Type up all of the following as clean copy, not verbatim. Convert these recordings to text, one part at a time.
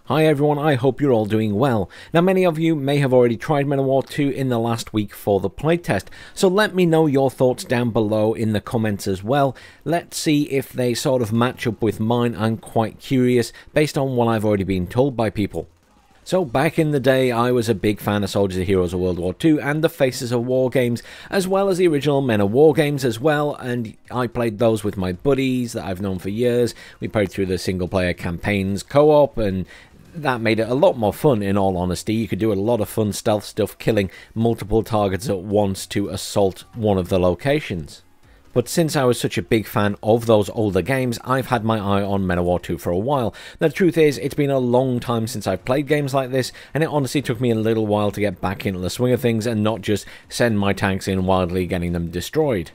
Hi everyone, I hope you're all doing well. Now many of you may have already tried Manowar 2 in the last week for the playtest, so let me know your thoughts down below in the comments as well. Let's see if they sort of match up with mine. I'm quite curious based on what I've already been told by people. So back in the day, I was a big fan of Soldiers and Heroes of World War II and the Faces of War games, as well as the original Men of War games as well, and I played those with my buddies that I've known for years. We played through the single player campaigns co-op, and that made it a lot more fun, in all honesty. You could do a lot of fun stealth stuff, killing multiple targets at once to assault one of the locations. But since I was such a big fan of those older games, I've had my eye on Manowar 2 for a while. The truth is, it's been a long time since I've played games like this, and it honestly took me a little while to get back into the swing of things and not just send my tanks in wildly getting them destroyed.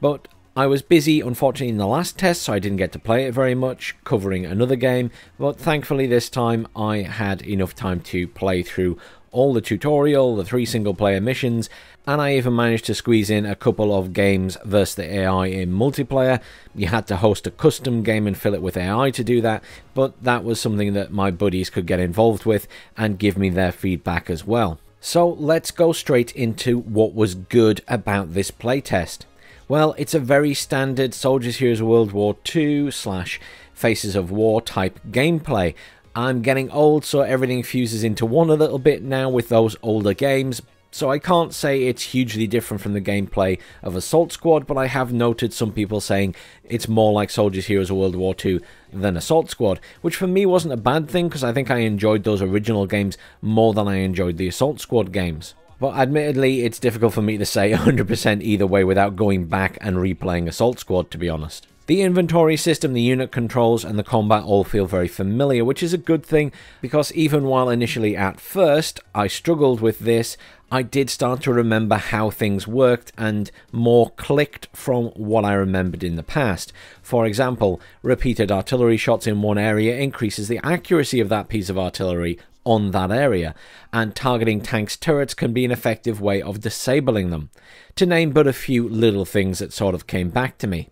But I was busy, unfortunately, in the last test, so I didn't get to play it very much, covering another game, but thankfully this time I had enough time to play through all the tutorial, the 3 single-player missions, and I even managed to squeeze in a couple of games versus the AI in multiplayer. You had to host a custom game and fill it with AI to do that, but that was something that my buddies could get involved with and give me their feedback as well. So let's go straight into what was good about this playtest. Well, it's a very standard Soldiers Heroes of World War II / Faces of War type gameplay. I'm getting old, so everything fuses into one a little bit now with those older games, so I can't say it's hugely different from the gameplay of Assault Squad, but I have noted some people saying it's more like Soldiers Heroes of World War II than Assault Squad, which for me wasn't a bad thing because I think I enjoyed those original games more than I enjoyed the Assault Squad games. But admittedly, it's difficult for me to say 100% either way without going back and replaying Assault Squad, to be honest. The inventory system, the unit controls, and the combat all feel very familiar, which is a good thing, because even while initially at first I struggled with this, I did start to remember how things worked and more clicked from what I remembered in the past. For example, repeated artillery shots in one area increases the accuracy of that piece of artillery on that area, and targeting tanks' turrets can be an effective way of disabling them, to name but a few little things that sort of came back to me.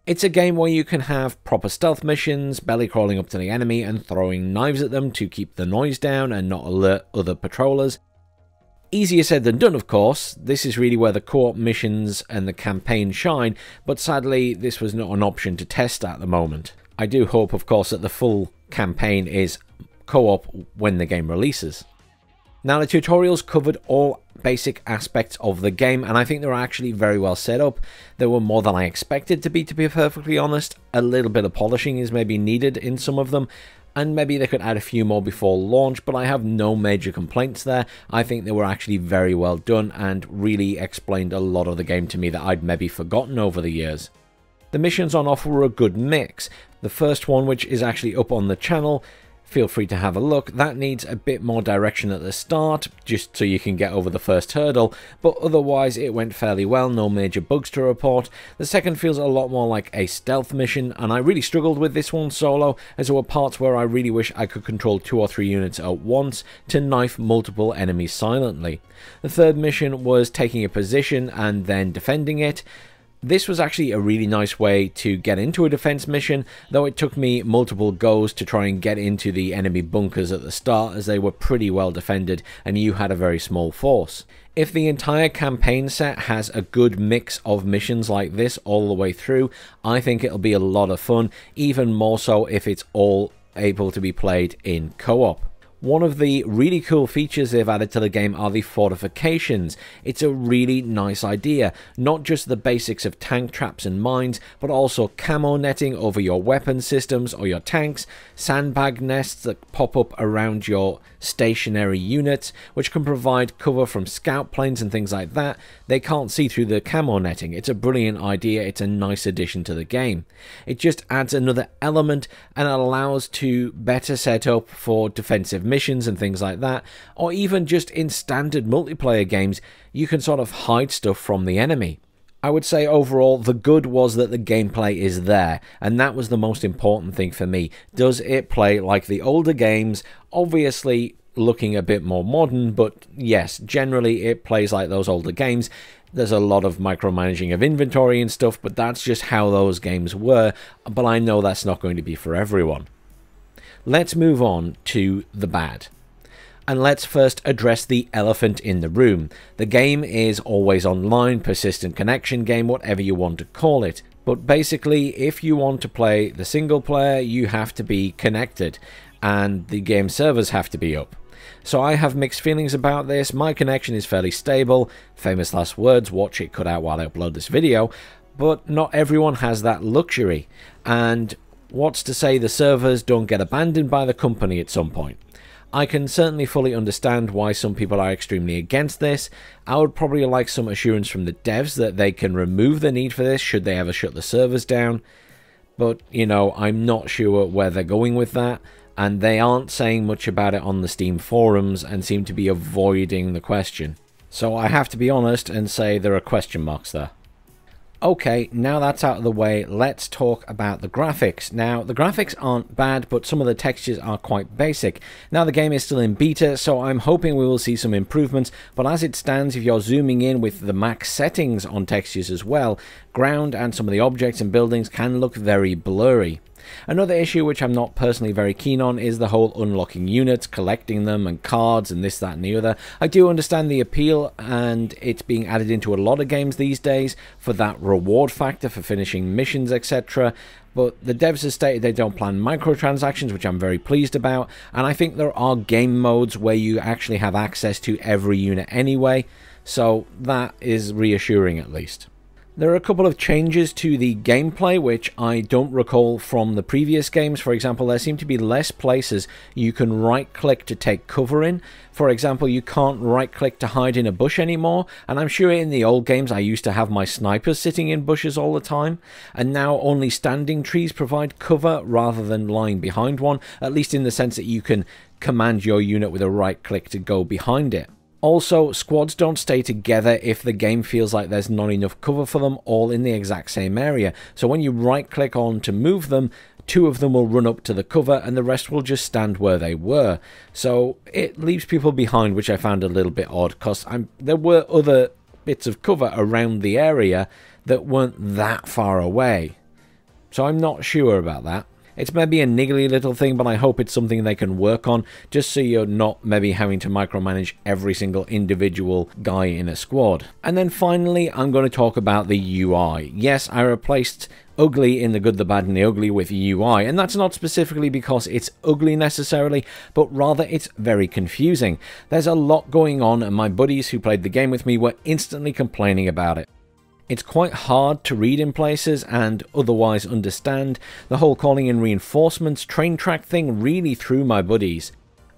It's a game where you can have proper stealth missions, belly crawling up to the enemy and throwing knives at them to keep the noise down and not alert other patrollers. Easier said than done, of course. This is really where the co-op missions and the campaign shine, but sadly this was not an option to test at the moment. I do hope, of course, that the full campaign is co-op when the game releases. Now, the tutorials covered all basic aspects of the game, and I think they were actually very well set up. There were more than I expected to be perfectly honest. A little bit of polishing is maybe needed in some of them, and maybe they could add a few more before launch, but I have no major complaints there. I think they were actually very well done and really explained a lot of the game to me that I'd maybe forgotten over the years. The missions on offer were a good mix. The first one, which is actually up on the channel, feel free to have a look. That needs a bit more direction at the start, just so you can get over the first hurdle, but otherwise it went fairly well, no major bugs to report. The second feels a lot more like a stealth mission, and I really struggled with this one solo, as there were parts where I really wish I could control 2 or 3 units at once to knife multiple enemies silently. The third mission was taking a position and then defending it. This was actually a really nice way to get into a defense mission, though it took me multiple goes to try and get into the enemy bunkers at the start, as they were pretty well defended and you had a very small force. If the entire campaign set has a good mix of missions like this all the way through, I think it'll be a lot of fun, even more so if it's all able to be played in co-op. One of the really cool features they've added to the game are the fortifications. It's a really nice idea. Not just the basics of tank traps and mines, but also camo netting over your weapon systems or your tanks, sandbag nests that pop up around your stationary units, which can provide cover from scout planes and things like that. They can't see through the camo netting. It's a brilliant idea. It's a nice addition to the game. It just adds another element and allows to better set up for defensive missions and things like that, or even just in standard multiplayer games, you can sort of hide stuff from the enemy. I would say overall the good was that the gameplay is there, and that was the most important thing for me. Does it play like the older games? Obviously looking a bit more modern, but yes, generally it plays like those older games. There's a lot of micromanaging of inventory and stuff, but that's just how those games were, but I know that's not going to be for everyone. let's move on to the bad. And let's first address the elephant in the room. The game is always online, persistent connection game, whatever you want to call it. But basically, if you want to play the single player, you have to be connected, and the game servers have to be up. So I have mixed feelings about this. My connection is fairly stable. Famous last words, watch it cut out while I upload this video. But not everyone has that luxury. And what's to say the servers don't get abandoned by the company at some point? I can certainly fully understand why some people are extremely against this. I would probably like some assurance from the devs that they can remove the need for this should they ever shut the servers down. But, you know, I'm not sure where they're going with that, and they aren't saying much about it on the Steam forums and seem to be avoiding the question. So I have to be honest and say there are question marks there. Okay, now that's out of the way, let's talk about the graphics. Now, the graphics aren't bad, but some of the textures are quite basic. Now, the game is still in beta, so I'm hoping we will see some improvements, but as it stands, if you're zooming in with the max settings on textures as well, ground and some of the objects and buildings can look very blurry. Another issue which I'm not personally very keen on is the whole unlocking units, collecting them and cards and this, that and the other. I do understand the appeal, and it's being added into a lot of games these days for that reward factor for finishing missions, etc. But the devs have stated they don't plan microtransactions, which I'm very pleased about, and I think there are game modes where you actually have access to every unit anyway, so that is reassuring at least. There are a couple of changes to the gameplay which I don't recall from the previous games. For example, there seem to be less places you can right-click to take cover in. For example, you can't right-click to hide in a bush anymore, and I'm sure in the old games I used to have my snipers sitting in bushes all the time, and now only standing trees provide cover rather than lying behind one, at least in the sense that you can command your unit with a right-click to go behind it. Also, squads don't stay together if the game feels like there's not enough cover for them all in the exact same area. So when you right click on to move them, two of them will run up to the cover and the rest will just stand where they were. So it leaves people behind, which I found a little bit odd, because there were other bits of cover around the area that weren't that far away. So I'm not sure about that. It's maybe a niggly little thing, but I hope it's something they can work on, just so you're not maybe having to micromanage every single individual guy in a squad. And then finally, I'm going to talk about the UI. Yes, I replaced ugly in the good, the bad, and the ugly with UI, and that's not specifically because it's ugly necessarily, but rather it's very confusing. There's a lot going on, and my buddies who played the game with me were instantly complaining about it. It's quite hard to read in places and otherwise understand. The whole calling in reinforcements train track thing really threw my buddies.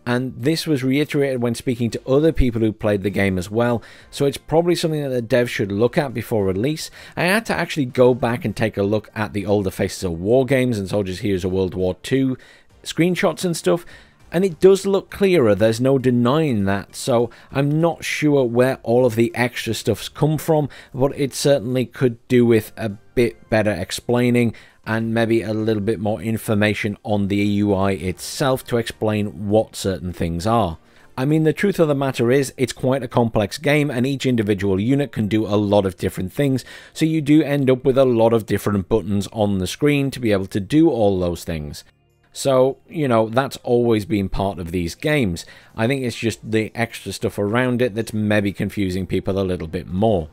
And this was reiterated when speaking to other people who played the game as well, so it's probably something that the devs should look at before release. I had to actually go back and take a look at the older Faces of War games and Soldiers Heroes of World War II screenshots and stuff, and it does look clearer, there's no denying that, so I'm not sure where all of the extra stuff's come from, but it certainly could do with a bit better explaining and maybe a little bit more information on the UI itself to explain what certain things are. I mean, the truth of the matter is, it's quite a complex game and each individual unit can do a lot of different things, so you do end up with a lot of different buttons on the screen to be able to do all those things. So, you know, that's always been part of these games. I think it's just the extra stuff around it that's maybe confusing people a little bit more.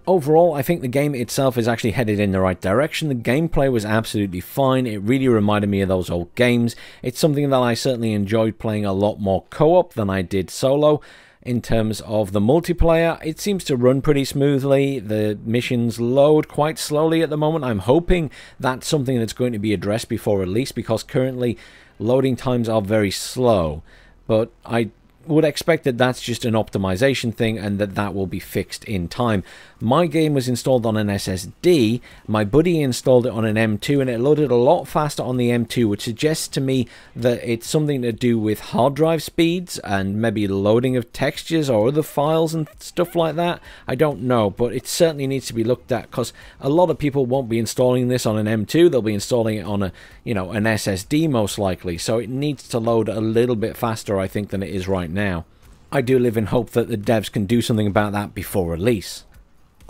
Overall, I think the game itself is actually headed in the right direction. The gameplay was absolutely fine. It really reminded me of those old games. It's something that I certainly enjoyed playing a lot more co-op than I did solo. In terms of the multiplayer, it seems to run pretty smoothly. The missions load quite slowly at the moment. I'm hoping that's something that's going to be addressed before release, because currently loading times are very slow. But I would expect that that's just an optimization thing and that will be fixed in time. My game was installed on an SSD, my buddy installed it on an M2, and it loaded a lot faster on the M2, which suggests to me that it's something to do with hard drive speeds and maybe loading of textures or other files and stuff like that. I don't know, but it certainly needs to be looked at, because a lot of people won't be installing this on an M2, they'll be installing it on a, you know, an SSD most likely, so it needs to load a little bit faster, I think, than it is right now. I do live in hope that the devs can do something about that before release.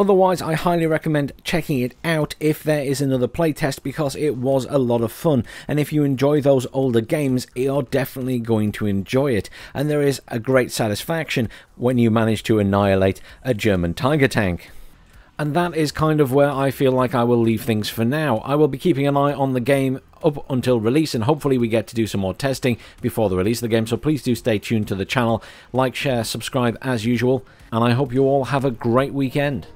Otherwise, I highly recommend checking it out if there is another playtest, because it was a lot of fun, and if you enjoy those older games, you're definitely going to enjoy it, and there is a great satisfaction when you manage to annihilate a German Tiger tank. And that is kind of where I feel like I will leave things for now. I will be keeping an eye on the game up until release, and hopefully we get to do some more testing before the release of the game, so please do stay tuned to the channel, like, share, subscribe as usual, and I hope you all have a great weekend.